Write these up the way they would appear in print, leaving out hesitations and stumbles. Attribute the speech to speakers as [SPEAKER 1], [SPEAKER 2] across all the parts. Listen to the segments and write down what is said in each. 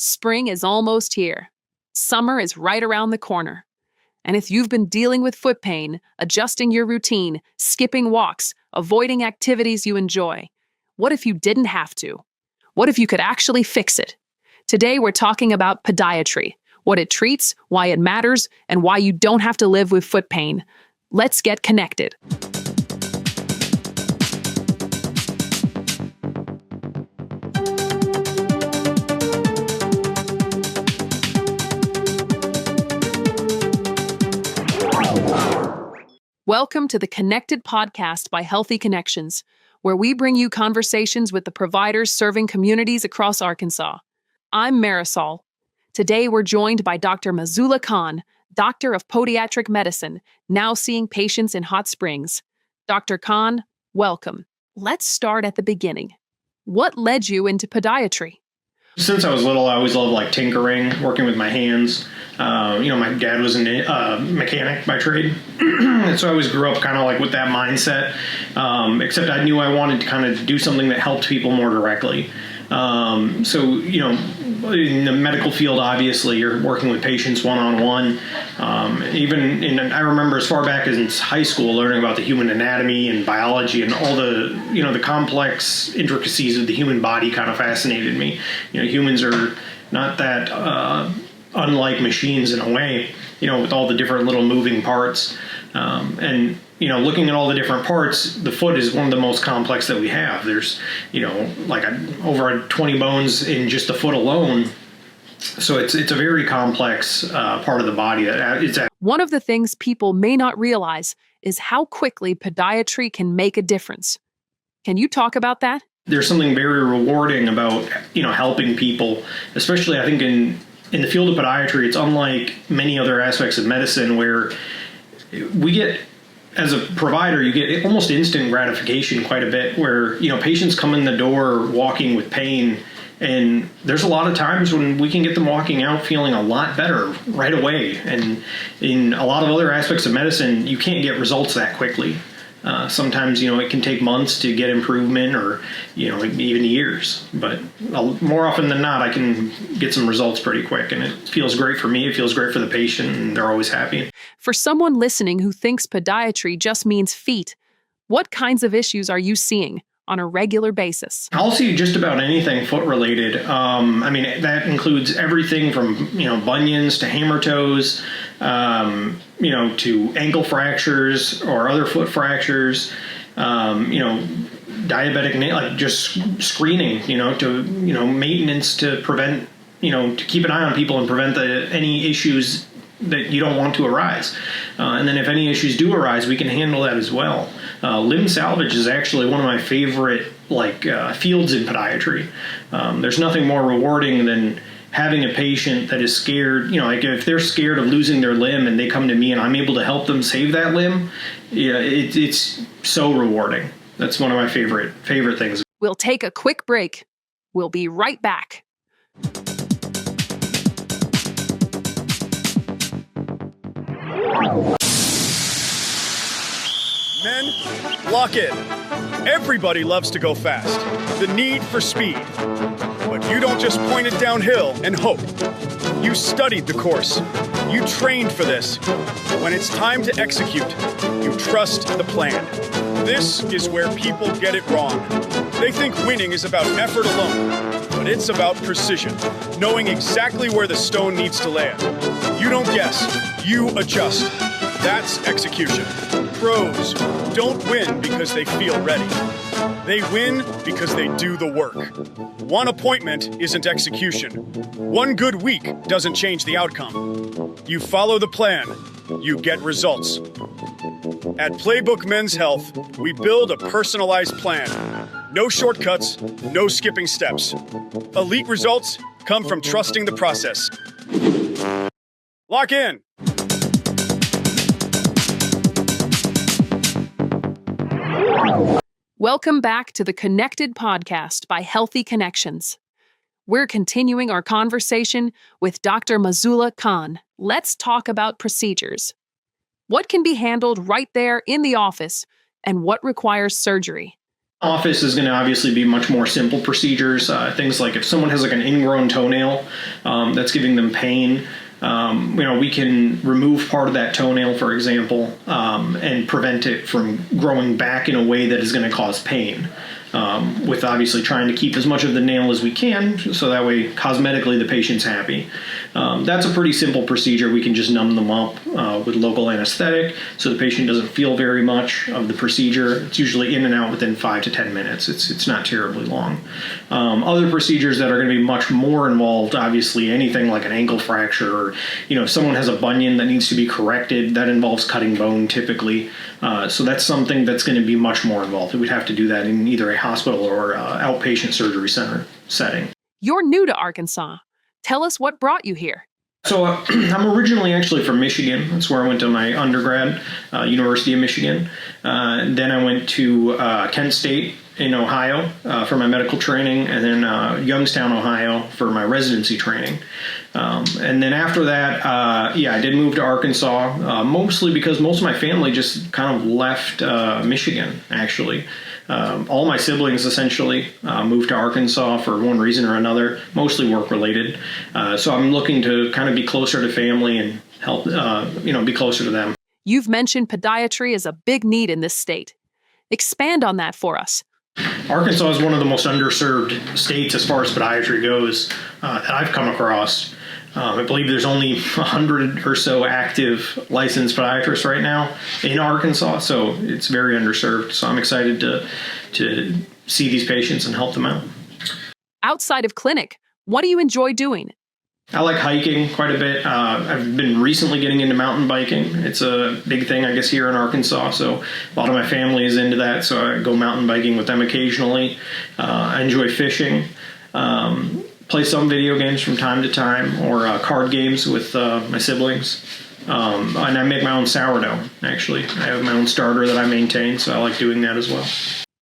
[SPEAKER 1] Spring is almost here. Summer is right around the corner. And if you've been dealing with foot pain, adjusting your routine, skipping walks, avoiding activities you enjoy, what if you didn't have to? What if you could actually fix it? Today we're talking about podiatry, what it treats, why it matters, and why you don't have to live with foot pain. Let's get connected. Welcome to the Connected podcast by Healthy Connections, where we bring you conversations with the providers serving communities across Arkansas. I'm Marisol. Today we're joined by Dr. Mazzullah Khan, Doctor of Podiatric Medicine, now seeing patients in Hot Springs. Dr. Khan, welcome. Let's start at the beginning. What led you into podiatry?
[SPEAKER 2] Since I was little, I always loved tinkering, working with my hands. My dad was a mechanic by trade, and so I always grew up kind of with that mindset. Except I knew I wanted to kind of do something that helped people more directly. In the medical field, obviously, you're working with patients one-on-one. I remember as far back as in high school, learning about the human anatomy and biology and all the complex intricacies of the human body kind of fascinated me. Humans are not that unlike machines in a way, with all the different little moving parts. Looking at all the different parts, the foot is one of the most complex that we have. There's, over 20 bones in just the foot alone. So it's a very complex part of the body.
[SPEAKER 1] One of the things people may not realize is how quickly podiatry can make a difference. Can you talk about that?
[SPEAKER 2] There's something very rewarding about, helping people, especially I think in the field of podiatry. It's unlike many other aspects of medicine where we get, as a provider, you get almost instant gratification quite a bit where, patients come in the door walking with pain, and there's a lot of times when we can get them walking out feeling a lot better right away. And in a lot of other aspects of medicine, you can't get results that quickly. Sometimes, it can take months to get improvement or, even years. But more often than not, I can get some results pretty quick. And it feels great for me. It feels great for the patient, and they're always happy.
[SPEAKER 1] For someone listening who thinks podiatry just means feet, what kinds of issues are you seeing on a regular basis?
[SPEAKER 2] I'll see just about anything foot related. That includes everything from, bunions to hammer toes, to ankle fractures or other foot fractures, diabetic, just screening, to, maintenance to prevent, to keep an eye on people and prevent any issues that you don't want to arise. And then if any issues do arise, we can handle that as well. Limb salvage is actually one of my favorite fields in podiatry. There's nothing more rewarding than having a patient that is scared, if they're scared of losing their limb and they come to me and I'm able to help them save that limb, it's so rewarding. That's one of my favorite things.
[SPEAKER 1] We'll take a quick break. We'll be right back.
[SPEAKER 3] Men, lock in. Everybody loves to go fast. The need for speed. But you don't just point it downhill and hope. You studied the course. You trained for this. When it's time to execute, you trust the plan. This is where people get it wrong. They think winning is about effort alone, but it's about precision, knowing exactly where the stone needs to land. You don't guess, you adjust. That's execution. Pros don't win because they feel ready. They win because they do the work. One appointment isn't execution. One good week doesn't change the outcome. You follow the plan, you get results. At Playbook Men's Health, we build a personalized plan. No shortcuts, no skipping steps. Elite results come from trusting the process. Lock in.
[SPEAKER 1] Welcome back to the Connected podcast by Healthy Connections. We're continuing our conversation with Dr. Mazzullah Khan. Let's talk about procedures. What can be handled right there in the office and what requires surgery?
[SPEAKER 2] Office is going to obviously be much more simple procedures. Things like if someone has like an ingrown toenail that's giving them pain, we can remove part of that toenail, for example, and prevent it from growing back in a way that is going to cause pain. With obviously trying to keep as much of the nail as we can, so that way cosmetically the patient's happy. That's a pretty simple procedure. We can just numb them up with local anesthetic, so the patient doesn't feel very much of the procedure. It's usually in and out within 5 to 10 minutes. It's not terribly long. Other procedures that are going to be much more involved, obviously anything like an ankle fracture, or if someone has a bunion that needs to be corrected, that involves cutting bone typically. So that's something that's going to be much more involved. We'd have to do that in either a hospital or outpatient surgery center setting.
[SPEAKER 1] You're new to Arkansas. Tell us what brought you here.
[SPEAKER 2] So I'm originally actually from Michigan. That's where I went to my undergrad, University of Michigan. Then I went to Kent State in Ohio for my medical training, and then Youngstown, Ohio for my residency training. And then after that, I did move to Arkansas, mostly because most of my family just kind of left Michigan, actually. All my siblings essentially moved to Arkansas for one reason or another, mostly work related. So I'm looking to kind of be closer to family and help, be closer to them.
[SPEAKER 1] You've mentioned podiatry is a big need in this state. Expand on that for us.
[SPEAKER 2] Arkansas is one of the most underserved states as far as podiatry goes that I've come across. I believe there's only 100 or so active licensed podiatrists right now in Arkansas, so it's very underserved. So I'm excited to see these patients and help them out.
[SPEAKER 1] Outside of clinic, what do you enjoy doing?
[SPEAKER 2] I like hiking quite a bit. I've been recently getting into mountain biking. It's a big thing, I guess, here in Arkansas. So a lot of my family is into that, so I go mountain biking with them occasionally. I enjoy fishing. Play some video games from time to time, or card games with my siblings. And I make my own sourdough, actually. I have my own starter that I maintain, so I like doing that as well.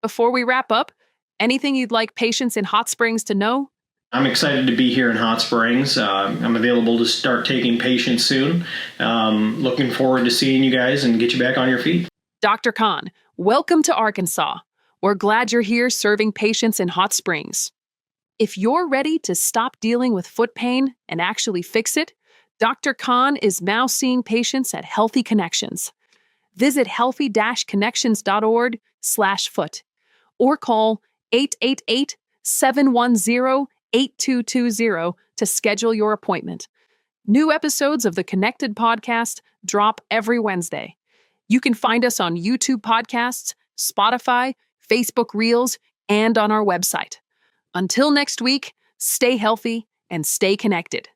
[SPEAKER 1] Before we wrap up, anything you'd like patients in Hot Springs to know?
[SPEAKER 2] I'm excited to be here in Hot Springs. I'm available to start taking patients soon. Looking forward to seeing you guys and get you back on your feet.
[SPEAKER 1] Dr. Khan, welcome to Arkansas. We're glad you're here serving patients in Hot Springs. If you're ready to stop dealing with foot pain and actually fix it, Dr. Khan is now seeing patients at Healthy Connections. Visit healthy-connections.org/foot or call 888-710-8220 to schedule your appointment. New episodes of the Connected podcast drop every Wednesday. You can find us on YouTube podcasts, Spotify, Facebook Reels, and on our website. Until next week, stay healthy and stay connected.